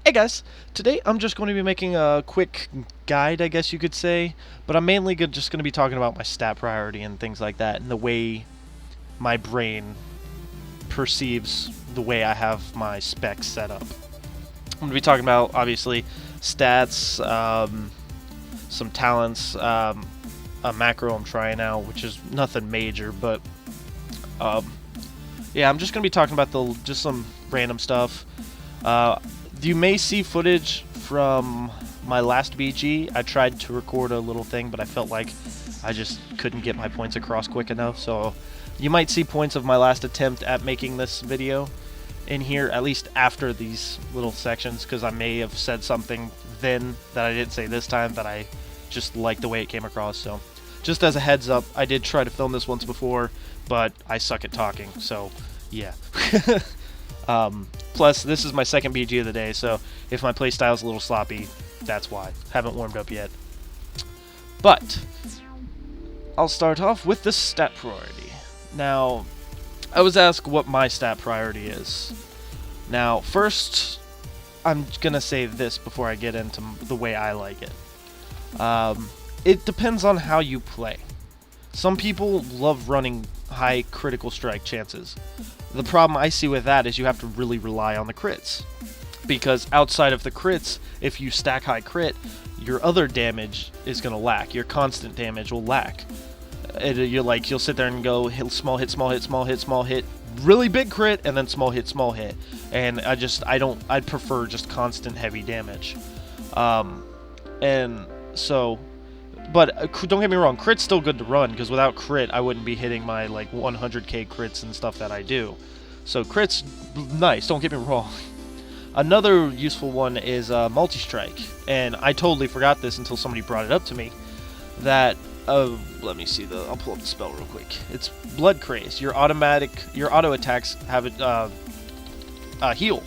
Hey guys, today I'm just going to be making a quick guide, I guess you could say, but I'm mainly just going to be talking about my stat priority and things like that, and the way my brain perceives the way I have my specs set up. I'm going to be talking about, obviously, stats, some talents, a macro I'm trying out, which is nothing major, but um, yeah, I'm just going to be talking about just some random stuff. Uh, you may see footage from my last BG. I tried to record a little thing, but I felt like I just couldn't get my points across quick enough. So you might see points of my last attempt at making this video in here, at least after these little sections, because I may have said something then that I didn't say this time that I just liked the way it came across. So just as a heads up, I did try to film this once before, but I suck at talking, so yeah. Plus, this is my second BG of the day, so if my playstyle is a little sloppy, that's why. Haven't warmed up yet. But I'll start off with the stat priority. Now, I was asked what my stat priority is. Now, first, I'm gonna say this before I get into the way I like it. It depends on how you play. Some people love running high critical strike chances. The problem I see with that is you have to really rely on the crits. Because outside of the crits, if you stack high crit, your other damage is going to lack. Your constant damage will lack. You'll sit there and go small hit, small hit, small hit, small hit, really big crit, and then small hit, small hit. And I'd prefer just constant heavy damage. And so, but don't get me wrong, crit's still good to run, because without crit, I wouldn't be hitting my like 100k crits and stuff that I do. So crit's nice, don't get me wrong. Another useful one is multi-strike, and I totally forgot this until somebody brought it up to me. That let me see I'll pull up the spell real quick. It's Blood Craze. Your auto attacks have a heal,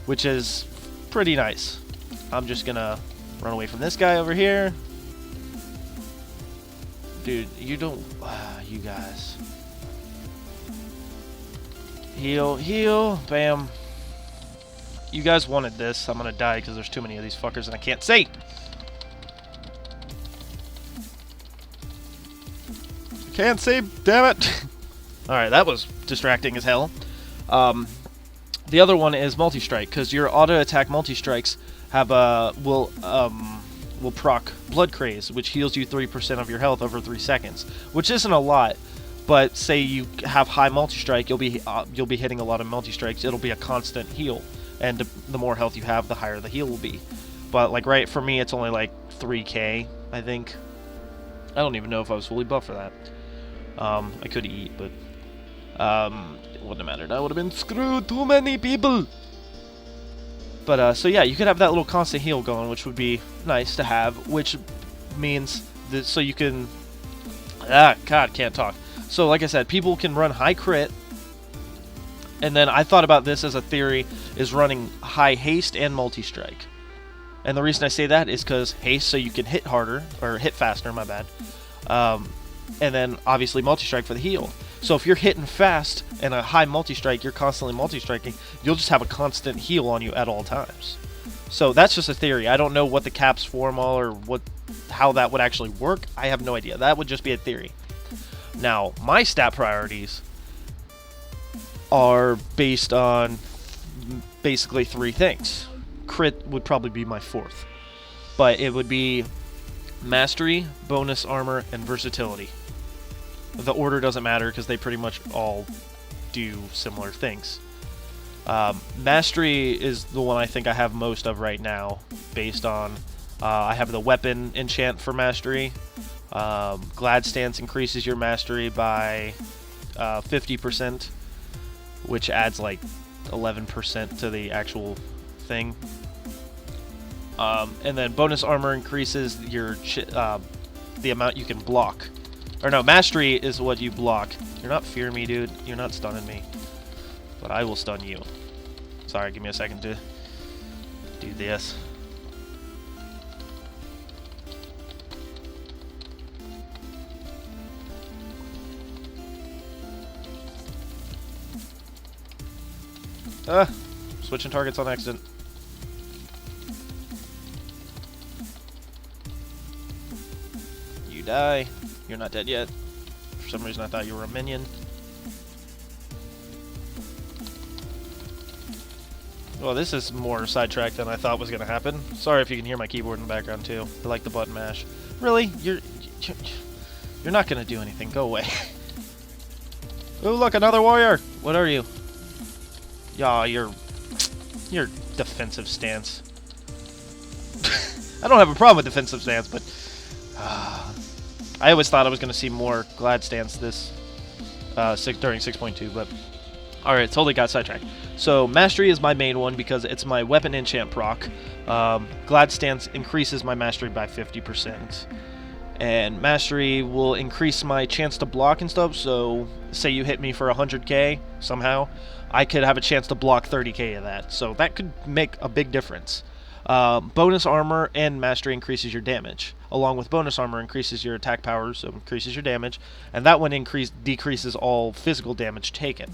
which is pretty nice. I'm just gonna run away from this guy over here. Dude, you don't... you guys. Heal, heal, bam. You guys wanted this. I'm gonna die because there's too many of these fuckers and I can't see. Can't see, damn it. Alright, that was distracting as hell. The other one is multi-strike, because your auto-attack multi-strikes have will proc Blood Craze, which heals you 3% of your health over 3 seconds, which isn't a lot. But say you have high multi-strike, you'll be hitting a lot of multi-strikes. It'll be a constant heal, and the more health you have, the higher the heal will be. But like right for me, it's only like 3k, I think. I don't even know if I was fully buffed for that. I could eat, but it wouldn't have mattered. I would have been screwed. Too many people. But, so yeah, you could have that little constant heal going, which would be nice to have, which means that so you can... God, can't talk. So, like I said, people can run high crit, and then I thought about this as a theory, is running high haste and multi-strike. And the reason I say that is because haste, so you can hit harder, or hit faster, my bad. And then, obviously, multi-strike for the heal. So if you're hitting fast and a high multi-strike, you're constantly multi-striking, you'll just have a constant heal on you at all times. So that's just a theory. I don't know what the caps form are or how that would actually work. I have no idea. That would just be a theory. Now, my stat priorities are based on basically 3 things. Crit would probably be my 4th. But it would be Mastery, Bonus Armor, and Versatility. The order doesn't matter because they pretty much all do similar things. Mastery is the one I think I have most of right now, based on I have the Weapon enchant for Mastery. Glad Stance increases your Mastery by 50%, which adds like 11% to the actual thing. And then Bonus Armor increases your the amount you can block. Or no, Mastery is what you block. You're not fear me, dude. You're not stunning me. But I will stun you. Sorry, give me a second to do this. Switching targets on accident. You die. You're not dead yet. For some reason I thought you were a minion. Well, this is more sidetracked than I thought was going to happen. Sorry if you can hear my keyboard in the background too. I like the button mash. Really? You're not going to do anything. Go away. Oh, look, another warrior. What are you? Yeah, your defensive stance. I don't have a problem with defensive stance, but I always thought I was going to see more glad stance this during 6.2, but alright, totally got sidetracked. So, Mastery is my main one because it's my weapon enchant proc. Glad Stance increases my Mastery by 50%. And Mastery will increase my chance to block and stuff, so say you hit me for 100k somehow, I could have a chance to block 30k of that. So that could make a big difference. Bonus armor and Mastery increases your damage. Along with bonus armor increases your attack power, so increases your damage. And that one decreases all physical damage taken.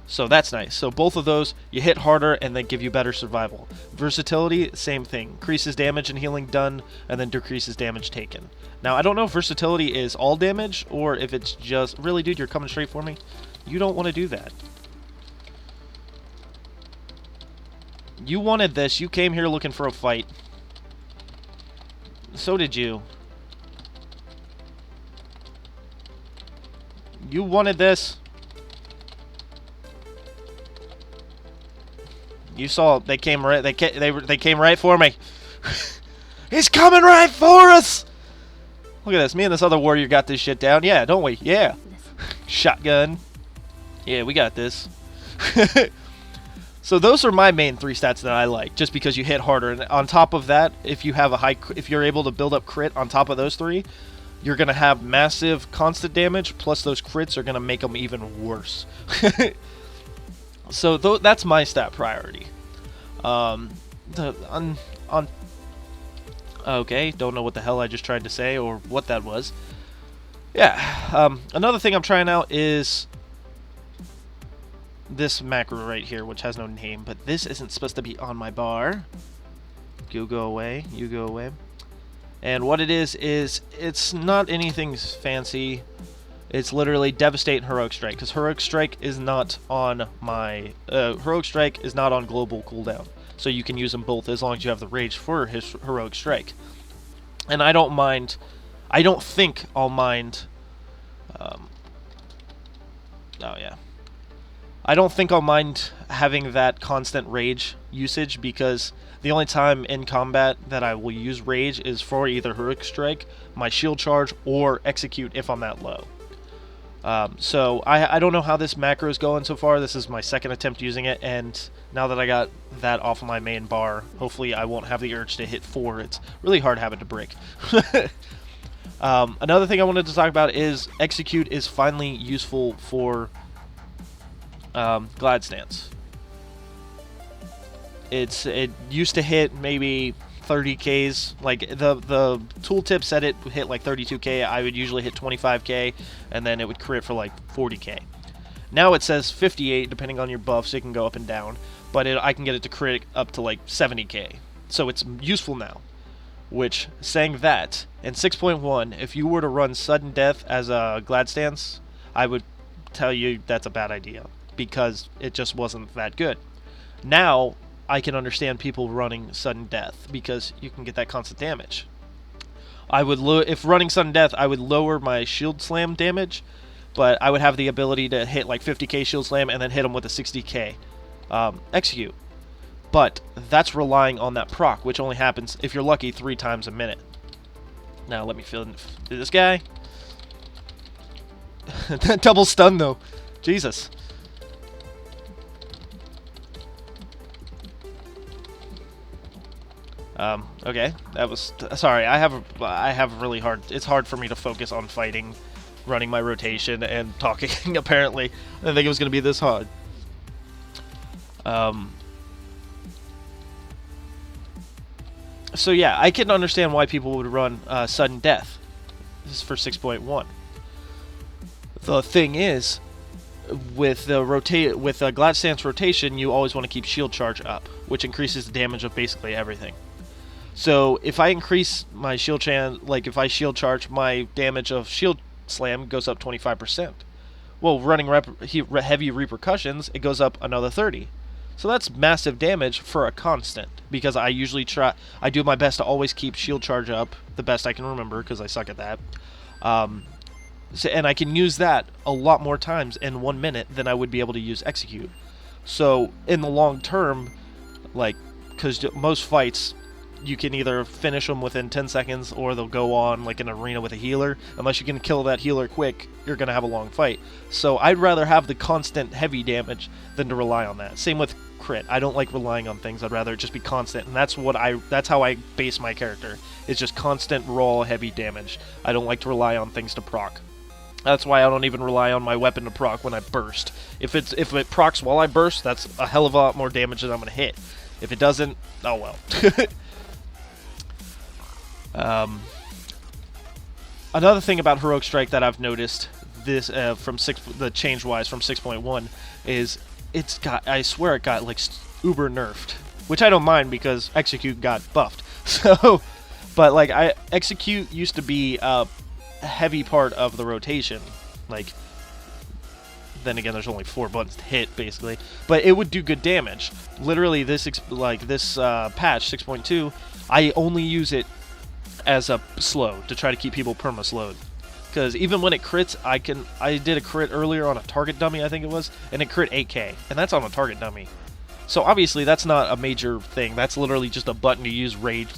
So that's nice. So both of those, you hit harder and they give you better survival. Versatility, same thing. Increases damage and healing done, and then decreases damage taken. Now, I don't know if versatility is all damage, or if it's just... Really, dude, you're coming straight for me? You don't want to do that. You wanted this. You came here looking for a fight. So did you. You wanted this. You saw they came right. They came right for me. He's coming right for us. Look at this. Me and this other warrior got this shit down. Yeah, don't we? Yeah. Shotgun. Yeah, we got this. So those are my main 3 stats that I like, just because you hit harder. And on top of that, if you have if you're able to build up crit on top of those 3, you're gonna have massive constant damage. Plus those crits are gonna make them even worse. So that's my stat priority. Okay, don't know what the hell I just tried to say or what that was. Yeah, another thing I'm trying out is this macro right here, which has no name, but this isn't supposed to be on my bar. You go away, you go away. And what it is it's not anything fancy. It's literally Devastate and Heroic Strike, because Heroic Strike is not on my... Heroic Strike is not on global cooldown, so you can use them both as long as you have the rage for his Heroic Strike. And I don't mind... I don't think I'll mind... oh, yeah. I don't think I'll mind having that constant rage usage, because the only time in combat that I will use rage is for either Heroic Strike, my shield charge, or execute if I'm that low. So I don't know how this macro is going so far. This is my second attempt using it, and now that I got that off of my main bar, hopefully I won't have the urge to hit 4. It's really hard having to break. Another thing I wanted to talk about is execute is finally useful for glad stance. It used to hit maybe 30Ks. Like the tooltip said it would hit like 32K. I would usually hit 25K, and then it would crit for like 40K. Now it says 58 depending on your buff, so it can go up and down, but I can get it to crit up to like 70K, so it's useful now. Which, saying that, in 6.1, if you were to run sudden death as a glad stance, I would tell you that's a bad idea, because it just wasn't that good. Now I can understand people running sudden death, because you can get that constant damage. I would if running sudden death, I would lower my shield slam damage, but I would have the ability to hit like 50k shield slam and then hit them with a 60k execute. But that's relying on that proc, which only happens, if you're lucky, 3 times a minute. Now let me fill this guy. That double stun though, Jesus. Okay, that was... Sorry, I have really hard... It's hard for me to focus on fighting, running my rotation, and talking, apparently. I didn't think it was going to be this hard. So yeah, I can understand why people would run sudden death. This is for 6.1. The thing is, with a Glad Stance rotation, you always want to keep shield charge up, which increases the damage of basically everything. So if I increase my like if I shield charge, my damage of shield slam goes up 25%. Well, running heavy repercussions, it goes up another 30. So that's massive damage for a constant, because I do my best to always keep shield charge up the best I can remember, because I suck at that. And I can use that a lot more times in 1 minute than I would be able to use execute. So in the long term, like, because most fights, you can either finish them within 10 seconds or they'll go on like an arena with a healer. Unless you can kill that healer quick, you're going to have a long fight. So I'd rather have the constant heavy damage than to rely on that. Same with crit. I don't like relying on things. I'd rather it just be constant, and that's how I base my character. It's just constant raw heavy damage. I don't like to rely on things to proc. That's why I don't even rely on my weapon to proc when I burst. If it procs while I burst, that's a hell of a lot more damage that I'm going to hit. If it doesn't, oh well. Another thing about Heroic Strike that I've noticed this the change-wise from 6.1 is I swear it got like uber nerfed, which I don't mind because Execute got buffed. So, but like Execute used to be a heavy part of the rotation. Like, then again, there's only 4 buttons to hit basically, but it would do good damage. Literally, this patch 6.2, I only use it as a slow to try to keep people perma-slowed. Because even when it crits, I did a crit earlier on a target dummy, I think it was, and it crit 8k, and that's on a target dummy. So obviously that's not a major thing. That's literally just a button to use rage.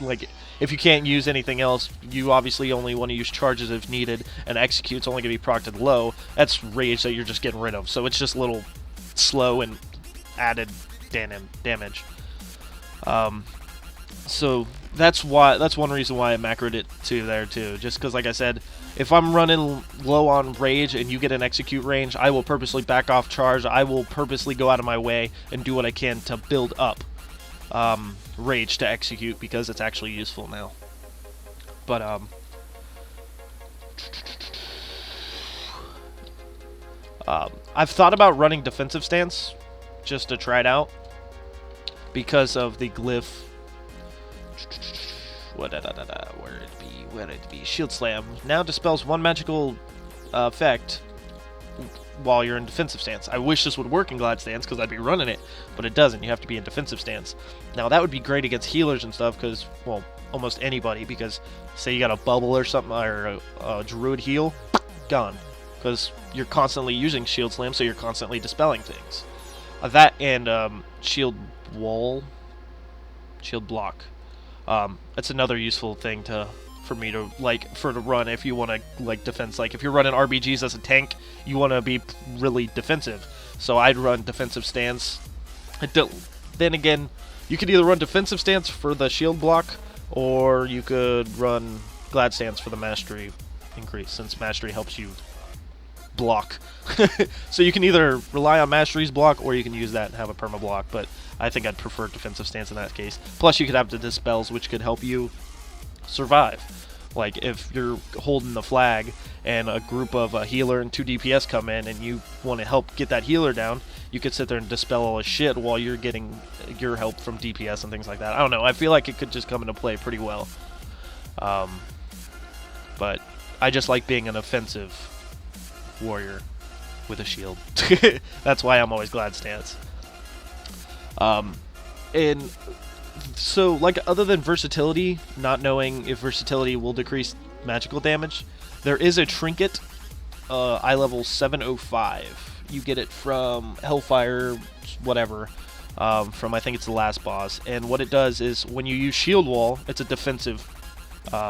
Like if you can't use anything else, you obviously only want to use charges if needed, and execute's only going to be procced at low. That's rage that you're just getting rid of. So it's just a little slow and added damage. So that's one reason why I macroed it there too. Just because, like I said, if I'm running low on rage and you get an execute range, I will purposely back off charge. I will purposely go out of my way and do what I can to build up rage to execute, because it's actually useful now. But I've thought about running defensive stance just to try it out because of the glyph. Where'd it be? Shield Slam now dispels one magical effect while you're in defensive stance. I wish this would work in Glad Stance because I'd be running it, but it doesn't. You have to be in defensive stance. Now that would be great against healers and stuff, because, well, almost anybody, because say you got a bubble or something, or a druid heal, gone. Because you're constantly using Shield Slam, so you're constantly dispelling things. That and Shield Wall, Shield Block. That's another useful thing for me to run if you want to like defense. Like if you're running RBGs as a tank, you want to be really defensive. So I'd run defensive stance. Then again, you could either run defensive stance for the shield block, or you could run Glad Stance for the mastery increase, since mastery helps you block. So you can either rely on mastery's block, or you can use that and have a perma block, but I think I'd prefer defensive stance in that case. Plus you could have the dispels, which could help you survive. Like if you're holding the flag and a group of a healer and 2 DPS come in and you want to help get that healer down, you could sit there and dispel all the shit while you're getting your help from DPS and things like that. I don't know, I feel like it could just come into play pretty well. But I just like being an offensive warrior with a shield. That's why I'm always Glad Stance. And so, like, other than versatility, not knowing if versatility will decrease magical damage, there is a trinket, eye level 705. You get it from Hellfire, whatever, from I think it's the last boss. And what it does is when you use Shield Wall, it's a defensive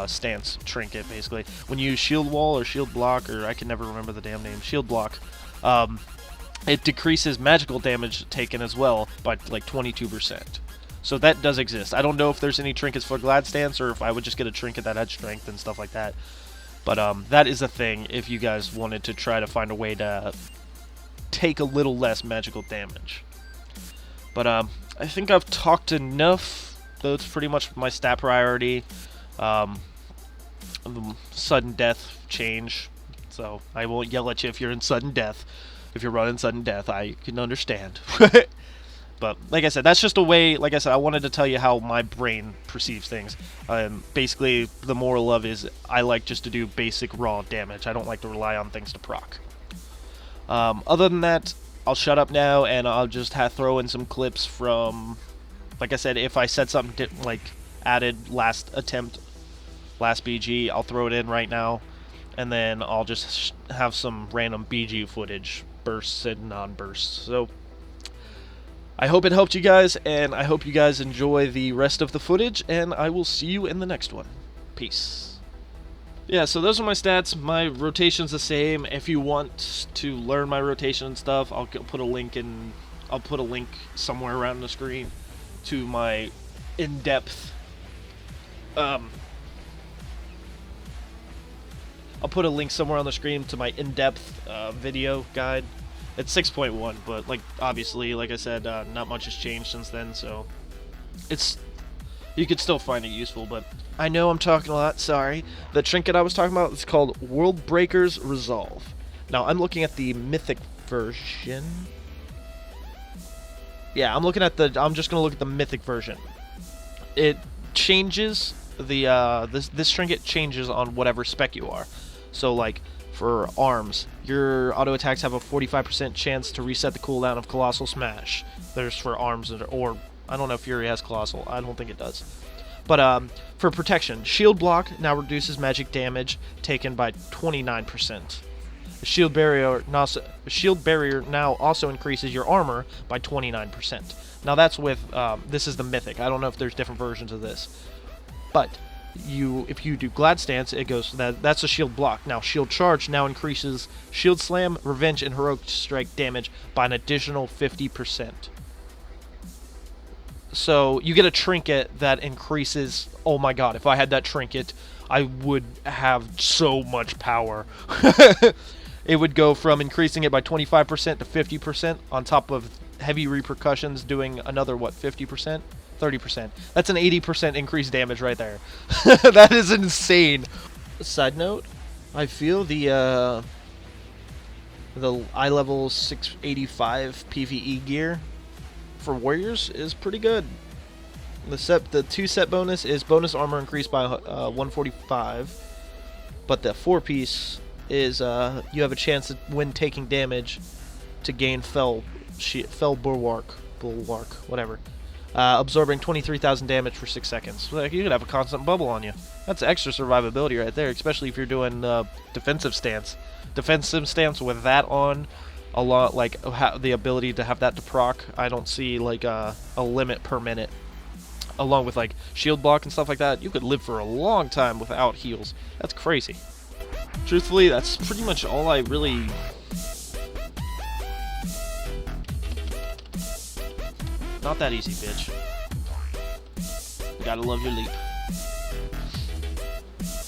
stance trinket, basically. When you use Shield Wall or Shield Block, or I can never remember the damn name, Shield Block, it decreases magical damage taken as well by like 22%. So that does exist. I don't know if there's any trinkets for Glad Stance, or if I would just get a trinket that had strength and stuff like that. But that is a thing if you guys wanted to try to find a way to take a little less magical damage. But I think I've talked enough. That's pretty much my stat priority. Sudden death change. so I won't yell at you if you're in sudden death. If you're running sudden death, I can understand. But like I said, that's just a way. Like I said, I wanted to tell you how my brain perceives things. Basically, the moral of is I like just to do basic raw damage. I don't like to rely on things to proc. Other than that, I'll shut up now, and I'll just throw in some clips from, like I said, if I said something like added last attempt, last BG, I'll throw it in right now, and then I'll just have some random BG footage, bursts and non-bursts. So I hope it helped you guys, and I hope you guys enjoy the rest of the footage, and I will see you in the next one. Peace. Yeah, so those are my stats. My rotation's the same. If you want to learn my rotation and stuff, I'll put a link in. I'll put a link somewhere around the screen to my in-depth. I'll put a link somewhere on the screen to my in-depth video guide. It's 6.1, but like obviously, like I said, not much has changed since then. So you could still find it useful, but I know I'm talking a lot, sorry. The trinket I was talking about is called World Breaker's Resolve. Now, I'm looking at the Mythic version. Yeah, I'm just going to look at the Mythic version. It changes, this trinket changes on whatever spec you are. So, like, for arms, your auto attacks have a 45% chance to reset the cooldown of Colossal Smash. There's for arms, or I don't know if Fury has Colossal. I don't think it does. But for protection, Shield Block now reduces magic damage taken by 29%. The Shield Barrier now also increases your armor by 29%. Now that's with, this is the Mythic. I don't know if there's different versions of this. But if you do Glad Stance, it goes, that's a Shield Block. Now Shield Charge now increases Shield Slam, Revenge, and Heroic Strike damage by an additional 50%. So you get a trinket that increases. Oh my god, if I had that trinket, I would have so much power. It would go from increasing it by 25% to 50% on top of heavy repercussions doing another, what, 50%? 30%. That's an 80% increased damage right there. That is insane. Side note, I feel the eye level 685 PvE gear for warriors is pretty good. The 2 set bonus is bonus armor increased by 145, but the 4-piece is you have a chance when taking damage to gain fell bulwark, whatever, absorbing 23,000 damage for 6 seconds. So, like, you could have a constant bubble on you. That's extra survivability right there, especially if you're doing defensive stance. Defensive stance with that on. A lot, like the ability to have that to proc, I don't see like a limit per minute. Along with like shield block and stuff like that, you could live for a long time without heals. That's crazy. Truthfully, that's pretty much all I really. Not that easy, bitch. You gotta love your leap.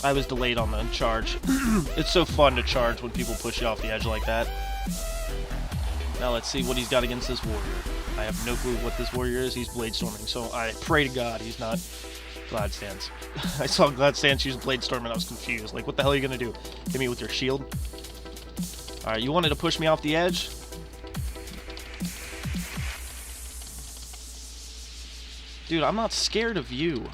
I was delayed on the charge. It's so fun to charge when people push you off the edge like that. Now let's see what he's got against this warrior. I have no clue what this warrior is. He's blade storming, so I pray to God he's not Glad Stance. I saw Glad Stance use blade storm and I was confused. Like, what the hell are you gonna do? Hit me with your shield? Alright, you wanted to push me off the edge? Dude, I'm not scared of you.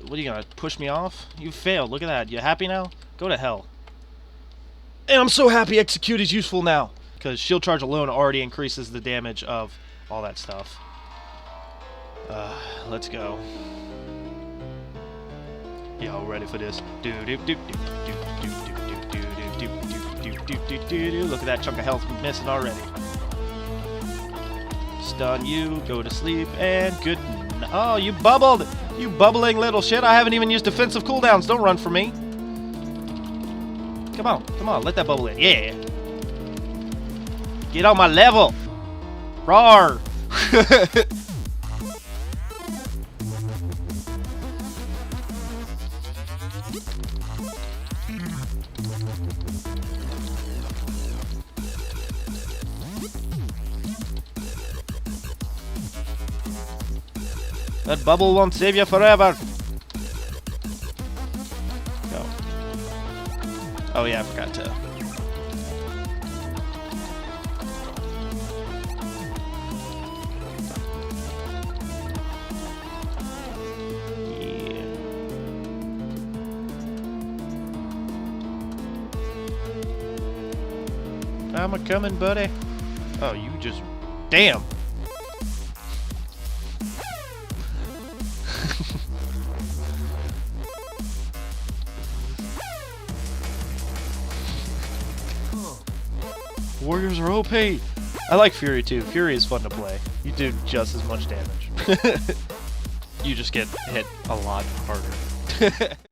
What are you gonna push me off? You failed. Look at that. You happy now? Go to hell. And I'm so happy Execute is useful now, because Shield Charge alone already increases the damage of all that stuff. Let's go. Y'all ready for this? Look at that chunk of health missing already. Stun you, go to sleep, and good. Oh, you bubbled! You bubbling little shit. I haven't even used defensive cooldowns. Don't run from me. Come on, let that bubble in. Yeah. Get on my level. Roar. That bubble won't save you forever. Go. Oh yeah, I forgot to. Yeah. I'm a-coming, buddy. Oh, you just... Damn! Warriors are OP! I like Fury too. Fury is fun to play. You do just as much damage. You just get hit a lot harder.